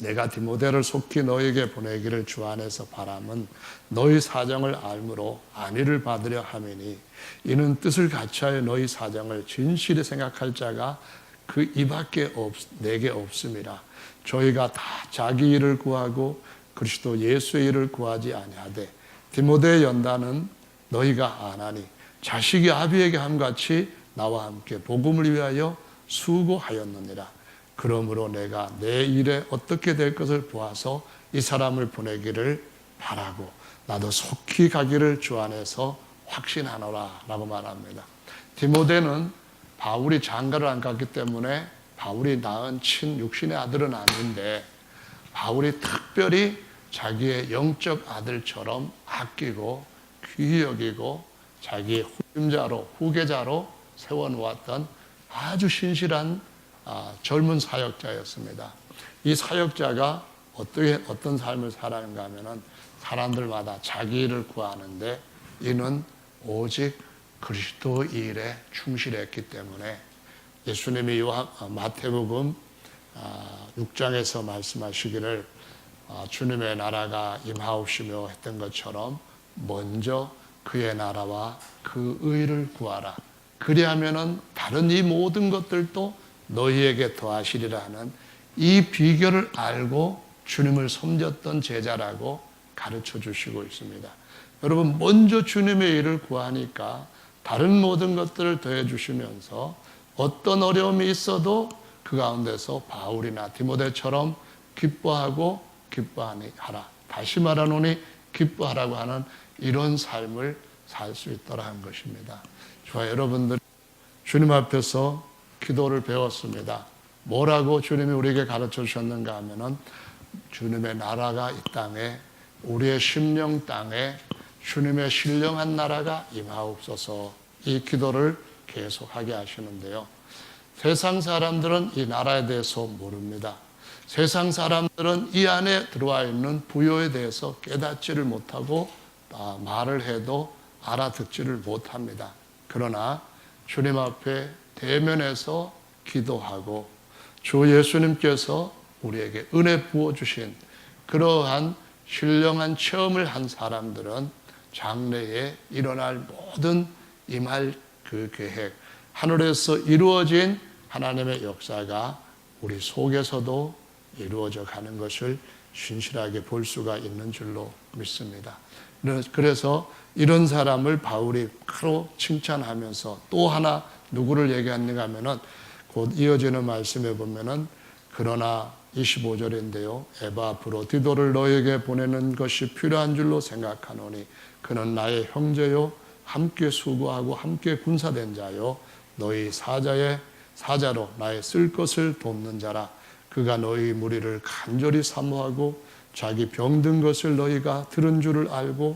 Speaker 1: 내가 디모데를 속히 너에게 보내기를 주 안에서 바람은 너희 사정을 알므로 안위를 받으려 함이니 이는 뜻을 같이하여 너희 사정을 진실히 생각할 자가 그 이밖에 내게 없음이라. 저희가 다 자기 일을 구하고 그리스도 예수의 일을 구하지 아니하되 디모데의 연단은 너희가 아나니 자식이 아비에게 함같이 나와 함께 복음을 위하여 수고하였느니라. 그러므로 내가 내 일에 어떻게 될 것을 보아서 이 사람을 보내기를 바라고 나도 속히 가기를 주 안에서 확신하노라 라고 말합니다. 디모데는 바울이 장가를 안 갔기 때문에 바울이 낳은 친육신의 아들은 아닌데 바울이 특별히 자기의 영적 아들처럼 아끼고 귀히 여기고 자기의 후계자로 세워놓았던 아주 신실한 젊은 사역자였습니다. 이 사역자가 어떤 삶을 살았는가 하면은 사람들마다 자기 일을 구하는데 이는 오직 그리스도 일에 충실했기 때문에 예수님이 마태복음 6장에서 말씀하시기를 주님의 나라가 임하옵시며 했던 것처럼 먼저 그의 나라와 그 의를 구하라. 그리하면은 다른 이 모든 것들도 너희에게 더하시리라 하는 이 비결을 알고 주님을 섬겼던 제자라고 가르쳐 주시고 있습니다. 여러분, 먼저 주님의 일을 구하니까 다른 모든 것들을 더해 주시면서 어떤 어려움이 있어도 그 가운데서 바울이나 디모데처럼 기뻐하고 기뻐하라. 다시 말하노니 기뻐하라고 하는 이런 삶을 살 수 있도록 한 것입니다. 저와 여러분들 주님 앞에서 기도를 배웠습니다. 뭐라고 주님이 우리에게 가르쳐 주셨는가 하면은 주님의 나라가 이 땅에, 우리의 심령 땅에 주님의 신령한 나라가 임하옵소서, 이 기도를 계속하게 하시는데요. 세상 사람들은 이 나라에 대해서 모릅니다. 세상 사람들은 이 안에 들어와 있는 부요에 대해서 깨닫지를 못하고 말을 해도 알아듣지를 못합니다. 그러나 주님 앞에 대면해서 기도하고 주 예수님께서 우리에게 은혜 부어주신 그러한 신령한 체험을 한 사람들은 장래에 일어날 모든 임할 그 계획, 하늘에서 이루어진 하나님의 역사가 우리 속에서도 이루어져 가는 것을 신실하게 볼 수가 있는 줄로 믿습니다. 그래서 이런 사람을 바울이 바로 칭찬하면서 또 하나 누구를 얘기하는가 하면은 곧 이어지는 말씀에 보면은 그러나 25절인데요. 에바브로디도를 너에게 보내는 것이 필요한 줄로 생각하노니 그는 나의 형제요 함께 수고하고 함께 군사된 자요 너희 사자로 나의 쓸 것을 돕는 자라. 그가 너희 무리를 간절히 사모하고 자기 병든 것을 너희가 들은 줄을 알고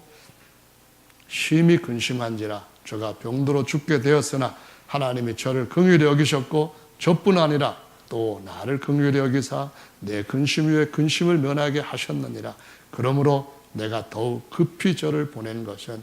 Speaker 1: 심히 근심한지라. 저가 병들어 죽게 되었으나 하나님이 저를 긍휼히 여기셨고 저뿐 아니라 또 나를 긍휼히 여기사 내 근심 위에 근심을 면하게 하셨느니라. 그러므로 내가 더욱 급히 저를 보낸 것은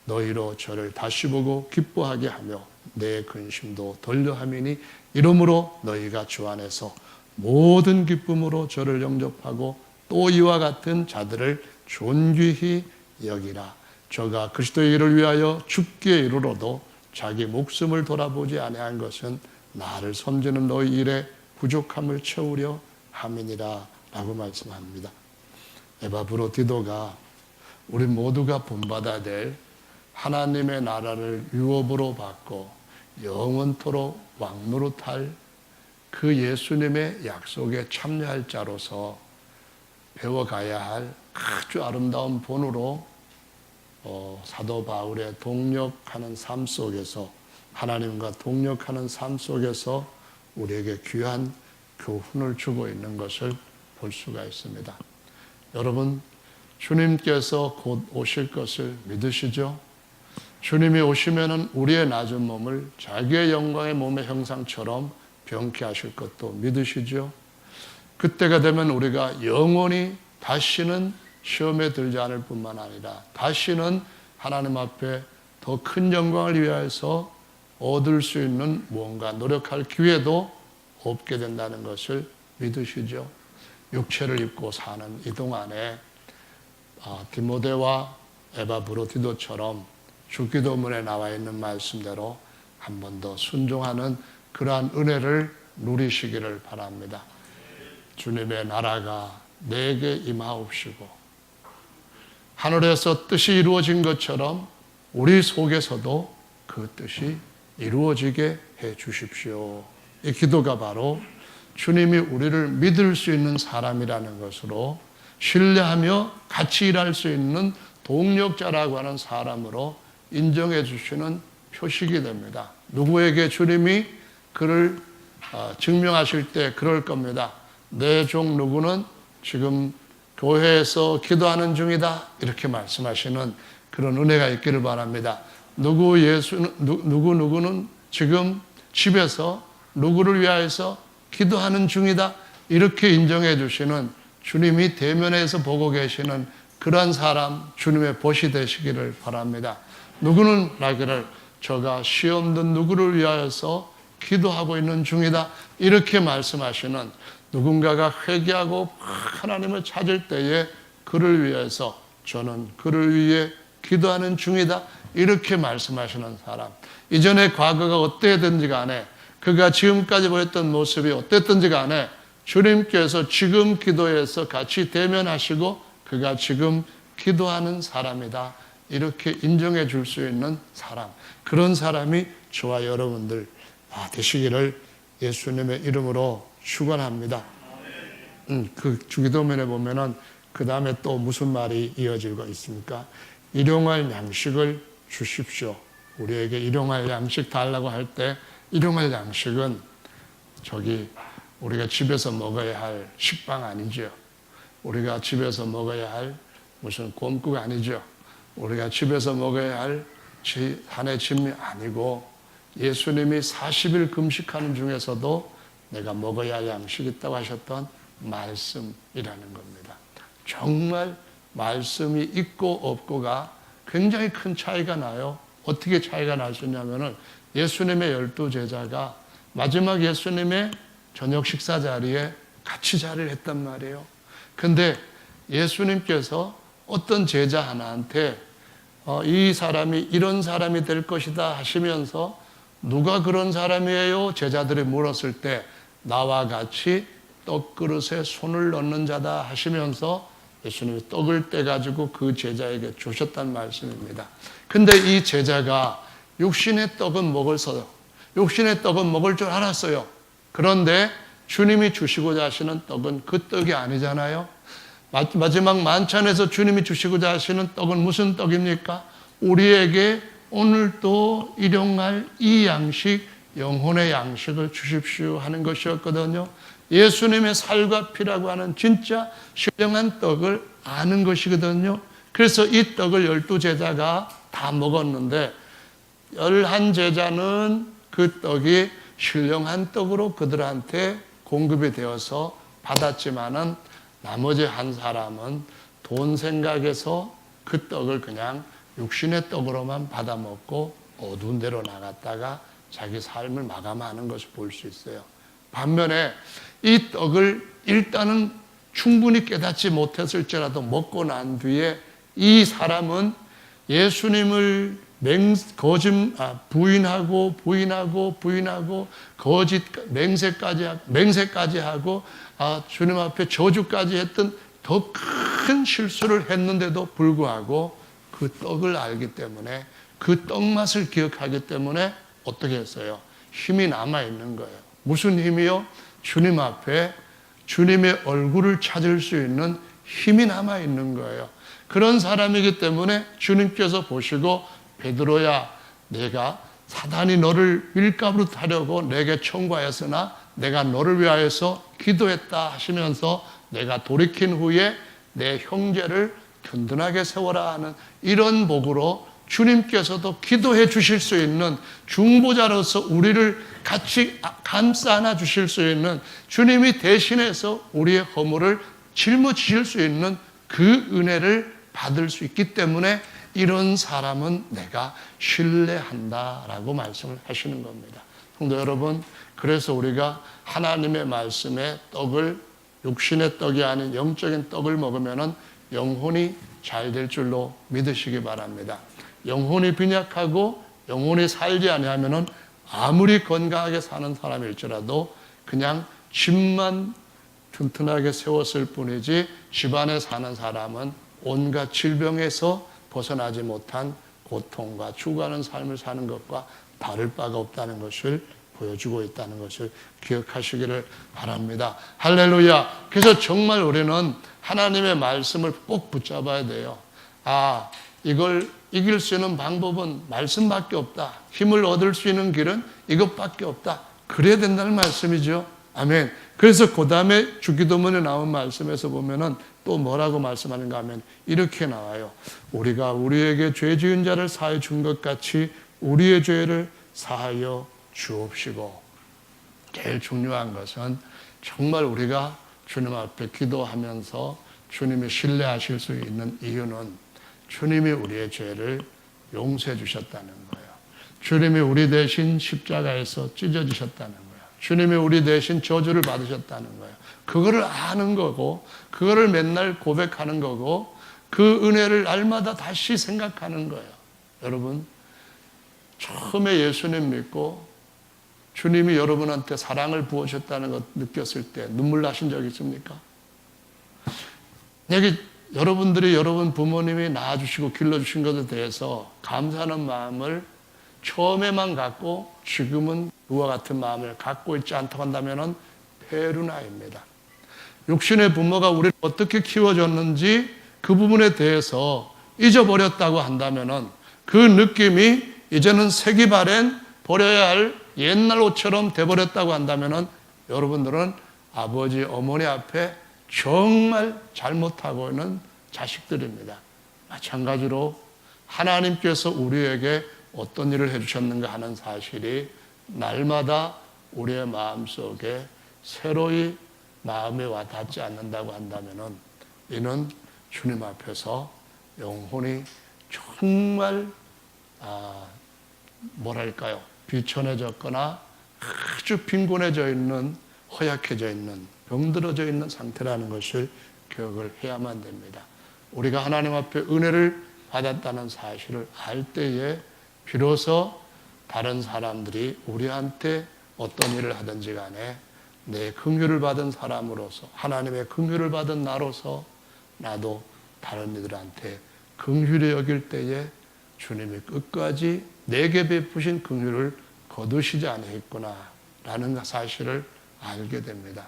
Speaker 1: 너희로 저를 다시 보고 기뻐하게 하며 내 근심도 덜려함이니 이러므로 너희가 주 안에서 모든 기쁨으로 저를 영접하고 또 이와 같은 자들을 존귀히 여기라. 저가 그리스도의 일을 위하여 죽기에 이르러도 자기 목숨을 돌아보지 아니한 것은 나를 섬기는 너희 일에 부족함을 채우려 함이니라 라고 말씀합니다. 에바브로디도가 우리 모두가 본받아야 될 하나님의 나라를 유업으로 받고 영원토록 왕노릇할 그 예수님의 약속에 참여할 자로서 배워가야 할 아주 아름다운 본으로 사도 바울의 동력하는 삶 속에서, 하나님과 동력하는 삶 속에서 우리에게 귀한 교훈을 주고 있는 것을 볼 수가 있습니다. 여러분, 주님께서 곧 오실 것을 믿으시죠? 주님이 오시면은 우리의 낮은 몸을 자기의 영광의 몸의 형상처럼 병케 하실 것도 믿으시죠? 그때가 되면 우리가 영원히 다시는 시험에 들지 않을 뿐만 아니라 다시는 하나님 앞에 더 큰 영광을 위하여서 얻을 수 있는 무언가 노력할 기회도 없게 된다는 것을 믿으시죠? 육체를 입고 사는 이 동안에 디모데와 에바브로디도처럼 주기도문에 나와 있는 말씀대로 한 번 더 순종하는 그러한 은혜를 누리시기를 바랍니다. 주님의 나라가 내게 임하옵시고 하늘에서 뜻이 이루어진 것처럼 우리 속에서도 그 뜻이 이루어지게 해 주십시오. 이 기도가 바로 주님이 우리를 믿을 수 있는 사람이라는 것으로, 신뢰하며 같이 일할 수 있는 동력자라고 하는 사람으로 인정해 주시는 표식이 됩니다. 누구에게 주님이 그를 증명하실 때 그럴 겁니다. 내 종 누구는 지금 교회에서 기도하는 중이다, 이렇게 말씀하시는 그런 은혜가 있기를 바랍니다. 누구는 지금 집에서 누구를 위하여서 기도하는 중이다, 이렇게 인정해 주시는, 주님이 대면에서 보고 계시는 그러한 사람, 주님의 보시 되시기를 바랍니다. 누구는 나기를 저가 시험 든 누구를 위하여서 기도하고 있는 중이다, 이렇게 말씀하시는, 누군가가 회개하고 하나님을 찾을 때에 그를 위해서 저는 그를 위해 기도하는 중이다. 이렇게 말씀하시는 사람. 이전에 과거가 어땠든지 간에 그가 지금까지 보였던 모습이 어땠든지 간에 주님께서 지금 기도해서 같이 대면하시고 그가 지금 기도하는 사람이다. 이렇게 인정해 줄 수 있는 사람. 그런 사람이 저와 여러분들 되시기를 예수님의 이름으로 축원합니다. 그 주기도문에 보면은 그 다음에 또 무슨 말이 이어지고 있습니까? 일용할 양식을 주십시오. 우리에게 일용할 양식 달라고 할 때 일용할 양식은 우리가 집에서 먹어야 할 식빵 아니죠. 우리가 집에서 먹어야 할 무슨 곰국 아니죠. 우리가 집에서 먹어야 할 한해 짐이 아니고 예수님이 40일 금식하는 중에서도 내가 먹어야 할 양식이 있다고 하셨던 말씀이라는 겁니다. 정말 말씀이 있고 없고가 굉장히 큰 차이가 나요. 어떻게 차이가 날 수 있냐면은 예수님의 12제자가 마지막 예수님의 저녁 식사 자리에 같이 자리를 했단 말이에요. 근데 예수님께서 어떤 제자 하나한테 이 사람이 이런 사람이 될 것이다 하시면서 누가 그런 사람이에요? 제자들이 물었을 때 나와 같이 떡그릇에 손을 넣는 자다 하시면서 예수님이 떡을 떼가지고 그 제자에게 주셨단 말씀입니다. 근데 이 제자가 육신의 떡은 먹을 줄 알았어요. 그런데 주님이 주시고자 하시는 떡은 그 떡이 아니잖아요. 마지막 만찬에서 주님이 주시고자 하시는 떡은 무슨 떡입니까? 우리에게 오늘도 일용할 이 양식, 영혼의 양식을 주십시오 하는 것이었거든요. 예수님의 살과 피라고 하는 진짜 신령한 떡을 아는 것이거든요. 그래서 이 떡을 12제자가 다 먹었는데 11제자는 그 떡이 신령한 떡으로 그들한테 공급이 되어서 받았지만은 나머지 한 사람은 돈 생각해서 그 떡을 그냥 육신의 떡으로만 받아 먹고 어두운 데로 나갔다가 자기 삶을 마감하는 것을 볼 수 있어요. 반면에 이 떡을 일단은 충분히 깨닫지 못했을지라도 먹고 난 뒤에 이 사람은 예수님을 부인하고 거짓 맹세까지 하고 주님 앞에 저주까지 했던 더 큰 실수를 했는데도 불구하고 그 떡을 알기 때문에 그 떡 맛을 기억하기 때문에 어떻게 했어요? 힘이 남아있는 거예요. 무슨 힘이요? 주님 앞에 주님의 얼굴을 찾을 수 있는 힘이 남아있는 거예요. 그런 사람이기 때문에 주님께서 보시고 베드로야, 내가 사단이 너를 밀가부로 타려고 내게 청구하였으나 내가 너를 위하여서 기도했다 하시면서 내가 돌이킨 후에 내 형제를 든든하게 세워라 하는 이런 복으로 주님께서도 기도해 주실 수 있는 중보자로서 우리를 같이 감싸 안아 주실 수 있는 주님이 대신해서 우리의 허물을 짊어지실 수 있는 그 은혜를 받을 수 있기 때문에 이런 사람은 내가 신뢰한다라고 말씀을 하시는 겁니다. 성도 여러분, 그래서 우리가 하나님의 말씀에 떡을 육신의 떡이 아닌 영적인 떡을 먹으면은 영혼이 잘 될 줄로 믿으시기 바랍니다. 영혼이 빈약하고 영혼이 살지 아니하면은 아무리 건강하게 사는 사람일지라도 그냥 집만 튼튼하게 세웠을 뿐이지 집안에 사는 사람은 온갖 질병에서 벗어나지 못한 고통과 죽어가는 삶을 사는 것과 다를 바가 없다는 것을 보여주고 있다는 것을 기억하시기를 바랍니다. 할렐루야. 그래서 정말 우리는 하나님의 말씀을 꼭 붙잡아야 돼요. 이걸 이길 수 있는 방법은 말씀밖에 없다. 힘을 얻을 수 있는 길은 이것밖에 없다. 그래야 된다는 말씀이죠. 아멘. 그래서 그 다음에 주기도문에 나온 말씀에서 보면은 또 뭐라고 말씀하는가 하면 이렇게 나와요. 우리가 우리에게 죄 지은 자를 사하여 준 것 같이 우리의 죄를 사하여 주옵시고. 제일 중요한 것은 정말 우리가 주님 앞에 기도하면서 주님이 신뢰하실 수 있는 이유는 주님이 우리의 죄를 용서해 주셨다는 거예요. 주님이 우리 대신 십자가에서 찢어지셨다는 거예요. 주님이 우리 대신 저주를 받으셨다는 거예요. 그거를 아는 거고, 그거를 맨날 고백하는 거고, 그 은혜를 날마다 다시 생각하는 거예요. 여러분, 처음에 예수님 믿고 주님이 여러분한테 사랑을 부어주셨다는 것 느꼈을 때 눈물 나신 적 있습니까? 여기 여러분들이 여러분 부모님이 낳아주시고 길러주신 것에 대해서 감사하는 마음을 처음에만 갖고 지금은 그와 같은 마음을 갖고 있지 않다고 한다면 페루나입니다. 육신의 부모가 우리를 어떻게 키워줬는지 그 부분에 대해서 잊어버렸다고 한다면 그 느낌이 이제는 색이 바랜 버려야 할 옛날 옷처럼 돼버렸다고 한다면 여러분들은 아버지, 어머니 앞에 정말 잘못하고 있는 자식들입니다. 마찬가지로 하나님께서 우리에게 어떤 일을 해주셨는가 하는 사실이 날마다 우리의 마음속에 새로이 마음에 와닿지 않는다고 한다면 이는 주님 앞에서 영혼이 정말 뭐랄까요, 비천해졌거나 아주 빈곤해져 있는, 허약해져 있는, 병들어져 있는 상태라는 것을 기억을 해야만 됩니다. 우리가 하나님 앞에 은혜를 받았다는 사실을 알 때에 비로소 다른 사람들이 우리한테 어떤 일을 하든지 간에 내 긍휼을 받은 사람으로서, 하나님의 긍휼을 받은 나로서 나도 다른 이들한테 긍휼히 여길 때에 주님이 끝까지 내게 베푸신 긍휼을 거두시지 않으셨구나라는 사실을 알게 됩니다.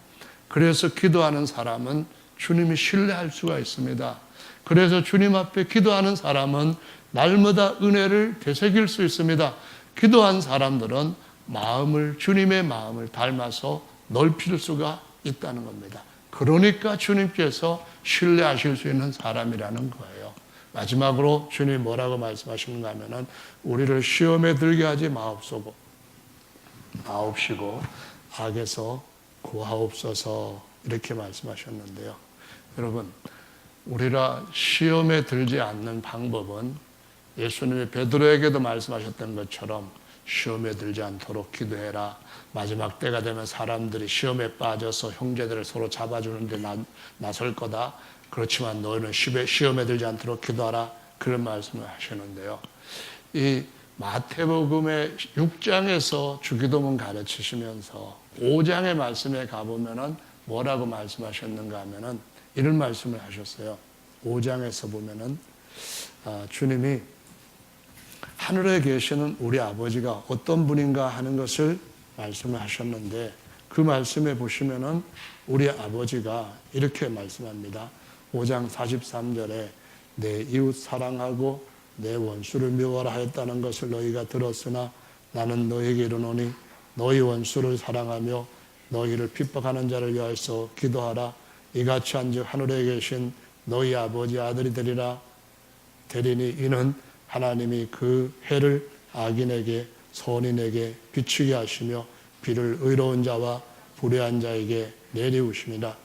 Speaker 1: 그래서 기도하는 사람은 주님이 신뢰할 수가 있습니다. 그래서 주님 앞에 기도하는 사람은 날마다 은혜를 되새길 수 있습니다. 기도한 사람들은 마음을, 주님의 마음을 닮아서 넓힐 수가 있다는 겁니다. 그러니까 주님께서 신뢰하실 수 있는 사람이라는 거예요. 마지막으로 주님이 뭐라고 말씀하시는가 하면은 우리를 시험에 들게 하지 마옵시고 악에서 구하옵소서 이렇게 말씀하셨는데요. 여러분, 우리가 시험에 들지 않는 방법은 예수님이 베드로에게도 말씀하셨던 것처럼 시험에 들지 않도록 기도해라. 마지막 때가 되면 사람들이 시험에 빠져서 형제들을 서로 잡아주는데 나설 거다. 그렇지만 너희는 시험에 들지 않도록 기도하라. 그런 말씀을 하시는데요. 이 마태복음의 6장에서 주기도문 가르치시면서 5장의 말씀에 가보면은 뭐라고 말씀하셨는가 하면은 이런 말씀을 하셨어요. 5장에서 보면은 주님이 하늘에 계시는 우리 아버지가 어떤 분인가 하는 것을 말씀을 하셨는데 그 말씀에 보시면은 우리 아버지가 이렇게 말씀합니다. 5장 43절에 내 이웃 사랑하고 내 원수를 미워하라 하였다는 것을 너희가 들었으나 나는 너희에게 이르노니 너희 원수를 사랑하며 너희를 핍박하는 자를 위하여서 기도하라. 이같이 한즉 하늘에 계신 너희 아버지 아들이 되리라. 되리니 이는 하나님이 그 해를 악인에게 선인에게 비추게 하시며 비를 의로운 자와 불의한 자에게 내리우심이라.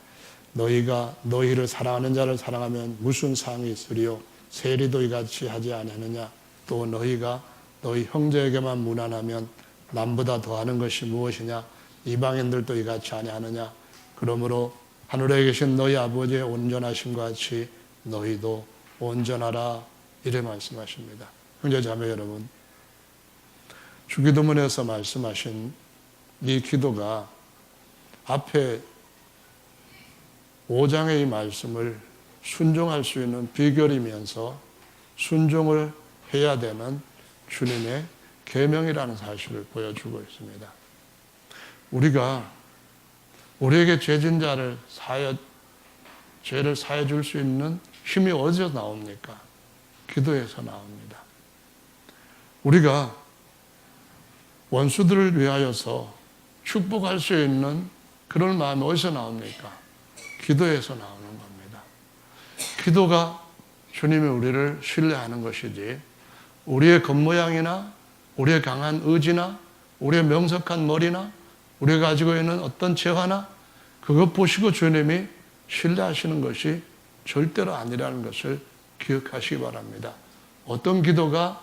Speaker 1: 너희가 너희를 사랑하는 자를 사랑하면 무슨 상이 있으리요? 세리도 이같이 하지 아니하느냐? 또 너희가 너희 형제에게만 무난하면 남보다 더하는 것이 무엇이냐? 이방인들도 이같이 아니하느냐? 그러므로 하늘에 계신 너희 아버지의 온전하심과 같이 너희도 온전하라. 이래 말씀하십니다. 형제자매 여러분, 주기도문에서 말씀하신 이 기도가 앞에 5장의 이 말씀을 순종할 수 있는 비결이면서 순종을 해야 되는 주님의 계명이라는 사실을 보여주고 있습니다. 우리가 우리에게 죄진 자를 죄를 사해 줄 수 있는 힘이 어디서 나옵니까? 기도에서 나옵니다. 우리가 원수들을 위하여서 축복할 수 있는 그런 마음이 어디서 나옵니까? 기도에서 나오는 겁니다. 기도가 주님이 우리를 신뢰하는 것이지 우리의 겉모양이나 우리의 강한 의지나 우리의 명석한 머리나 우리가 가지고 있는 어떤 재화나 그것 보시고 주님이 신뢰하시는 것이 절대로 아니라는 것을 기억하시기 바랍니다. 어떤 기도가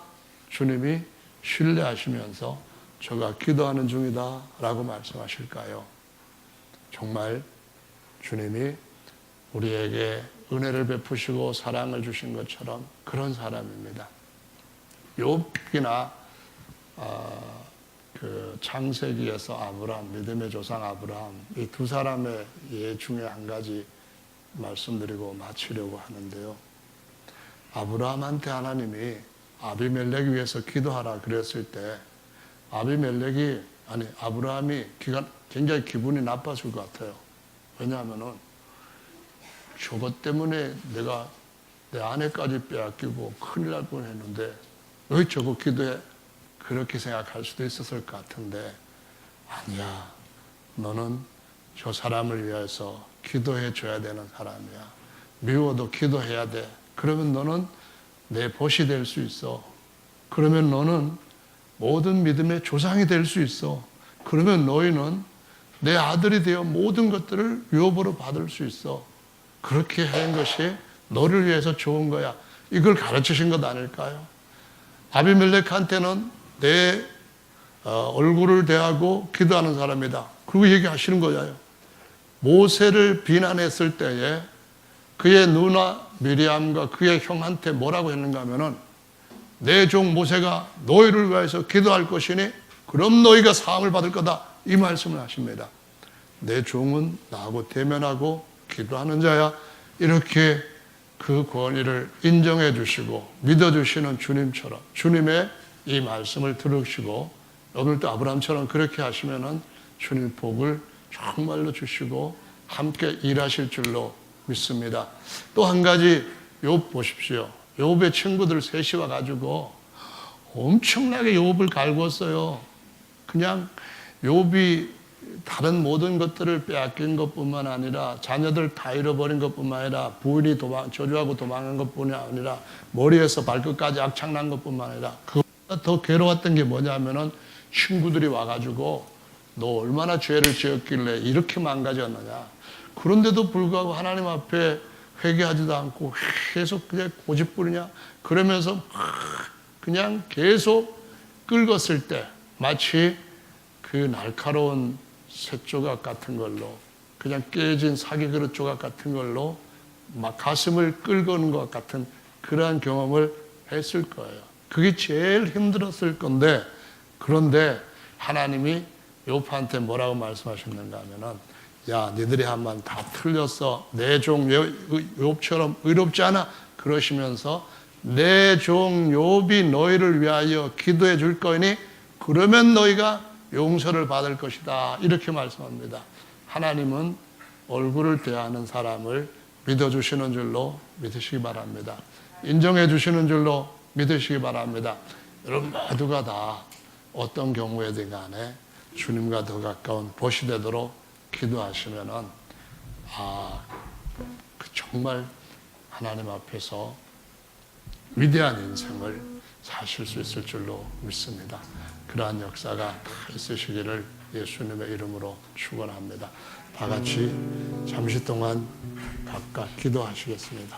Speaker 1: 주님이 신뢰하시면서 저가 기도하는 중이다 라고 말씀하실까요? 정말 주님이 우리에게 은혜를 베푸시고 사랑을 주신 것처럼 그런 사람입니다. 욥기나 그 창세기에서 아브라함, 믿음의 조상 아브라함, 이 두 사람의 예 중에 한 가지 말씀드리고 마치려고 하는데요. 아브라함한테 하나님이 아비멜렉 위해서 기도하라 그랬을 때 아브라함이 굉장히 기분이 나빴을 것 같아요. 왜냐하면은 저것 때문에 내가 내 아내까지 빼앗기고 큰일 날 뻔했는데 왜 저거 기도해? 그렇게 생각할 수도 있었을 것 같은데 아니야. 너는 저 사람을 위해서 기도해 줘야 되는 사람이야. 미워도 기도해야 돼. 그러면 너는 내 보시 될 수 있어. 그러면 너는 모든 믿음의 조상이 될 수 있어. 그러면 너희는 내 아들이 되어 모든 것들을 유업으로 받을 수 있어. 그렇게 한 것이 너를 위해서 좋은 거야. 이걸 가르치신 것 아닐까요? 아비멜렉한테는 내 얼굴을 대하고 기도하는 사람이다. 그리고 얘기하시는 거예요. 모세를 비난했을 때에 그의 누나 미리암과 그의 형한테 뭐라고 했는가 하면은 내 종 모세가 너희를 위해서 기도할 것이니 그럼 너희가 사함을 받을 거다. 이 말씀을 하십니다. 내 종은 나하고 대면하고 기도하는 자야. 이렇게 그 권위를 인정해 주시고 믿어주시는 주님처럼 주님의 이 말씀을 들으시고 오늘도 아브라함처럼 그렇게 하시면은 주님 복을 정말로 주시고 함께 일하실 줄로 믿습니다. 또 한 가지 욥 보십시오. 욥의 친구들 셋이 와가지고 엄청나게 욥을 갈궜어요. 그냥 욥이 다른 모든 것들을 빼앗긴 것뿐만 아니라 자녀들 다 잃어버린 것뿐만 아니라 부인이 저주하고 도망한 것뿐이 아니라 머리에서 발끝까지 악창난 것뿐만 아니라 그보다 더 괴로웠던 게 뭐냐면은 친구들이 와가지고 너 얼마나 죄를 지었길래 이렇게 망가졌느냐. 그런데도 불구하고 하나님 앞에 회개하지도 않고 계속 그냥 고집부리냐. 그러면서 그냥 계속 긁었을 때 마치 그 날카로운 쇳조각 같은 걸로 그냥 깨진 사기 그릇 조각 같은 걸로 막 가슴을 긁어오는 것 같은 그러한 경험을 했을 거예요. 그게 제일 힘들었을 건데 그런데 하나님이 욥한테 뭐라고 말씀하셨는가 하면은 야 니들이 한번 다 틀렸어. 내 종 욥처럼 의롭지 않아. 그러시면서 내 종 욥이 너희를 위하여 기도해 줄 거니 그러면 너희가 용서를 받을 것이다. 이렇게 말씀합니다. 하나님은 얼굴을 대하는 사람을 믿어주시는 줄로 믿으시기 바랍니다. 인정해 주시는 줄로 믿으시기 바랍니다. 여러분 모두가 다 어떤 경우에든 간에 주님과 더 가까운 보시 되도록 기도하시면은 정말 하나님 앞에서 위대한 인생을 사실 수 있을 줄로 믿습니다. 그러한 역사가 다 있으시기를 예수님의 이름으로 축원합니다. 다 같이 잠시 동안 각각 기도하시겠습니다.